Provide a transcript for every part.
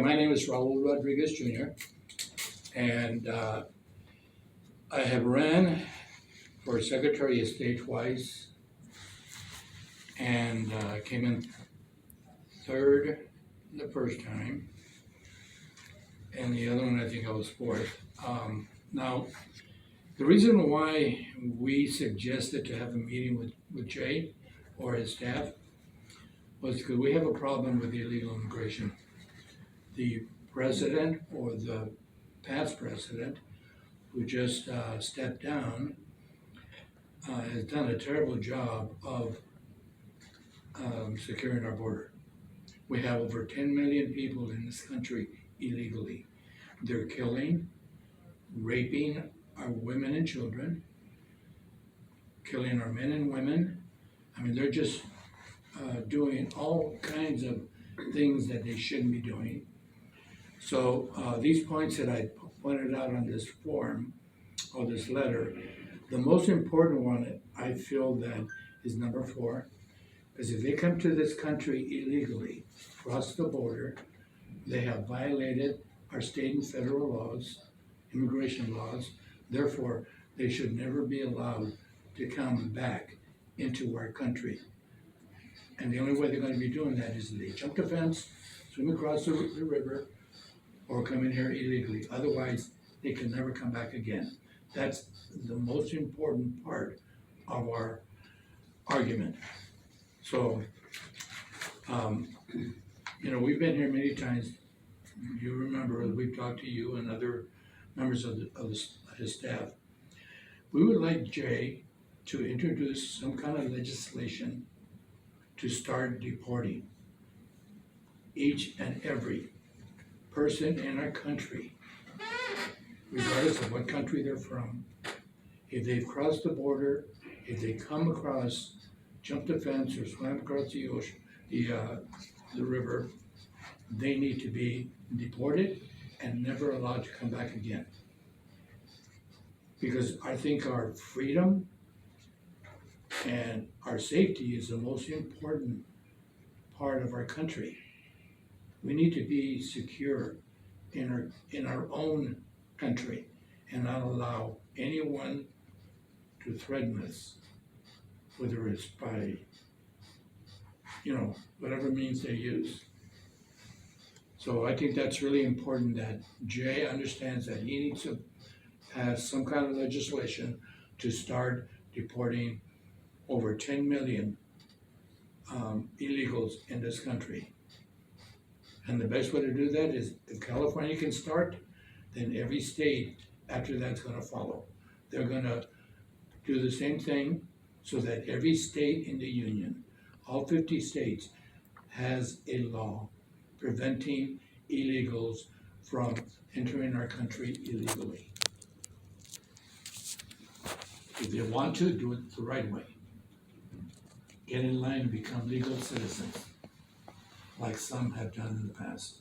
My name is Raul Rodriguez Jr. and I have ran for Secretary of State twice and came in third the first time, and the other one I think I was fourth. Now, the reason why we suggested to have a meeting with Jay or his staff was because we have a problem with illegal immigration. The president or the past president who just stepped down has done a terrible job of securing our border. We have over 10 million people in this country illegally. They're killing, raping our women and children, killing our men and women. I mean, they're just doing all kinds of things that they shouldn't be doing. So these points that I pointed out on this form or this letter, the most important one I feel that is number 4, because if they come to this country illegally, cross the border, they have violated our state and federal laws, immigration laws. Therefore, they should never be allowed to come back into our country. And the only way they're going to be doing that is if they jump the fence, swim across the river, or come in here illegally. Otherwise, they can never come back again. That's the most important part of our argument. So, we've been here many times. You remember, we've talked to you and other members of his staff. We would like Jay to introduce some kind of legislation to start deporting each and every person in our country, regardless of what country they're from. If they've crossed the border, if they come across, jumped the fence or swam across the ocean, the river, they need to be deported and never allowed to come back again. Because I think our freedom and our safety is the most important part of our country. We need to be secure in our own country and not allow anyone to threaten us, whether it's by, whatever means they use. So I think that's really important that Jay understands that he needs to pass some kind of legislation to start deporting over 10 million illegals in this country. And the best way to do that is if California can start, then every state after that's going to follow. They're going to do the same thing so that every state in the union, all 50 states, has a law preventing illegals from entering our country illegally. If they want to, do it the right way. Get in line and become legal citizens, like some have done in the past.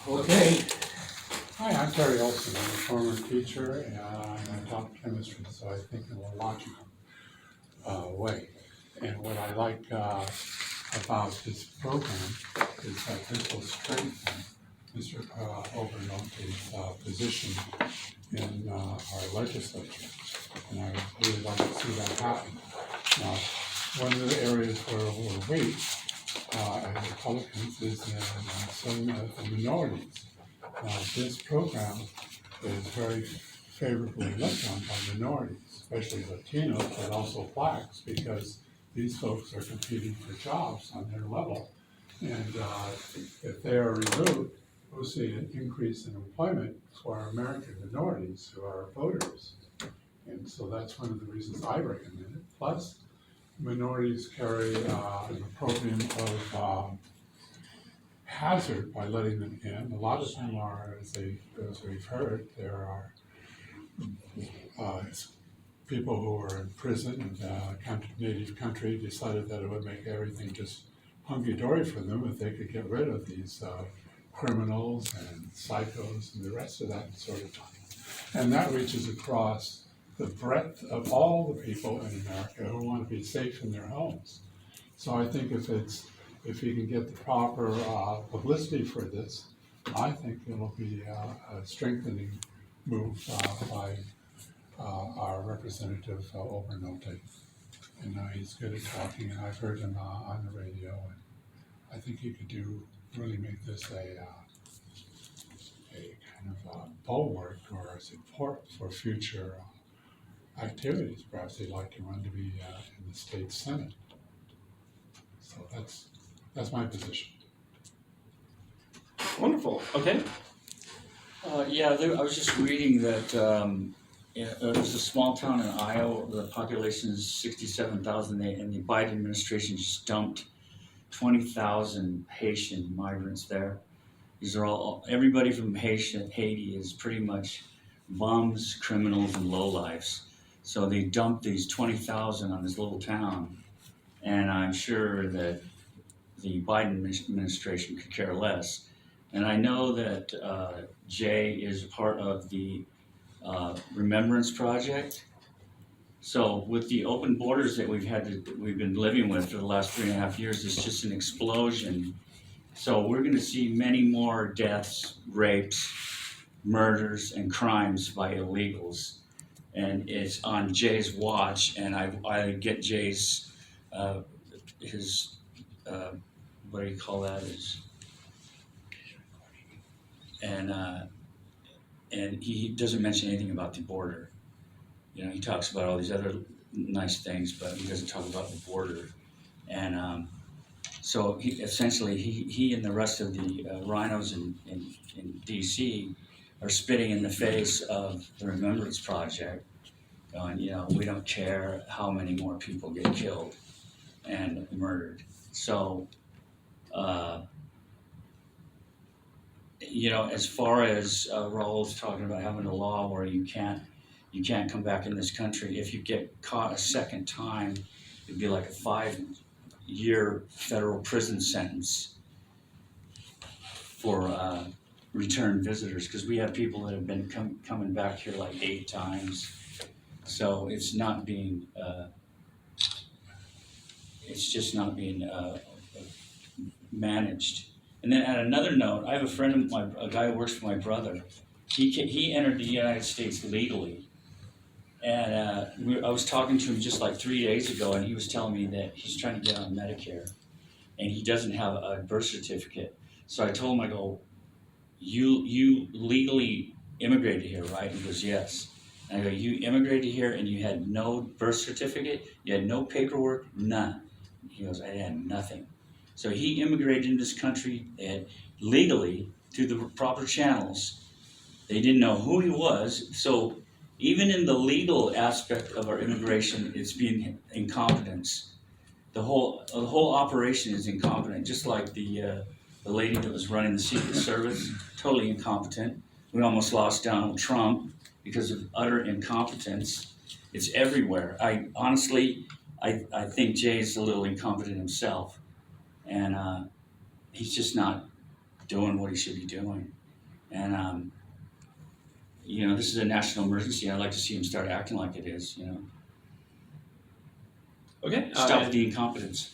Okay. Hi, I'm Terry Olson. I'm a former teacher and I taught chemistry, so I think in a logical way. And what I like about this program is that this will strengthen Mr. Obernolte's position in our legislature. And I would really like to see that happen. Now, one of the areas where we're weak as Republicans is in some of the minorities. Now, this program is very favorably looked on by minorities, especially Latinos, but also blacks, because these folks are competing for jobs on their level. And if they are removed, we'll see an increase in employment for our American minorities who are voters. And so that's one of the reasons I recommend it. Plus, minorities carry an opprobrium of hazard by letting them in. A lot of them are, as we've heard, there are people who are in prison and native country decided that it would make everything just hunky-dory for them if they could get rid of these criminals and psychos and the rest of that sort of thing. And that reaches across the breadth of all the people in America who want to be safe in their homes. So I think if it's if he can get the proper publicity for this, I think it'll be a strengthening move by our Representative Obernolte. And he's good at talking, and I've heard him on the radio, and I think he could really make this a kind of bulwark or a support for future activities. Perhaps he'd like to run to be in the state senate. So that's my position. Wonderful. Okay. I was just reading that it was a small town in Iowa. The population is 67,000, and the Biden administration just dumped 20,000 Haitian migrants there. These are everybody from Haiti is pretty much bums, criminals, and lowlifes. So they dumped these 20,000 on this little town, and I'm sure that the Biden administration could care less. And I know that Jay is part of the Remembrance Project. So with the open borders that we've been living with for the last 3.5 years, it's just an explosion. So we're going to see many more deaths, rapes, murders, and crimes by illegals. And it's on Jay's watch, and I get Jay's his what do you call that? And he doesn't mention anything about the border. You know, he talks about all these other nice things, but he doesn't talk about the border. And so he and the rest of the rhinos in D.C. are spitting in the face of the Remembrance Project, going, you know, we don't care how many more people get killed and murdered. So, you know, as far as Raul's talking about having a law where you can't come back in this country, if you get caught a second time, it'd be like a 5-year federal prison sentence for return visitors, because we have people that have been coming back here like 8 times. So it's not being, it's just not being managed. And then at another note, I have a friend of a guy who works for my brother. He entered the United States legally. And I was talking to him just like 3 days ago, and he was telling me that he's trying to get on Medicare, and he doesn't have a birth certificate. So I told him, I go, you legally immigrated here, right? He goes, yes. And I go, you immigrated here and you had no birth certificate? You had no paperwork? None. He goes, I had nothing. So he immigrated into this country and legally through the proper channels. They didn't know who he was. So even in the legal aspect of our immigration, it's being incompetence. The whole operation is incompetent, just like the lady that was running the Secret Service, totally incompetent. We almost lost Donald Trump because of utter incompetence. It's everywhere. I honestly think Jay's a little incompetent himself, and he's just not doing what he should be doing. And you know, this is a national emergency. I'd like to see him start acting like it is. You know, Okay. stop the incompetence.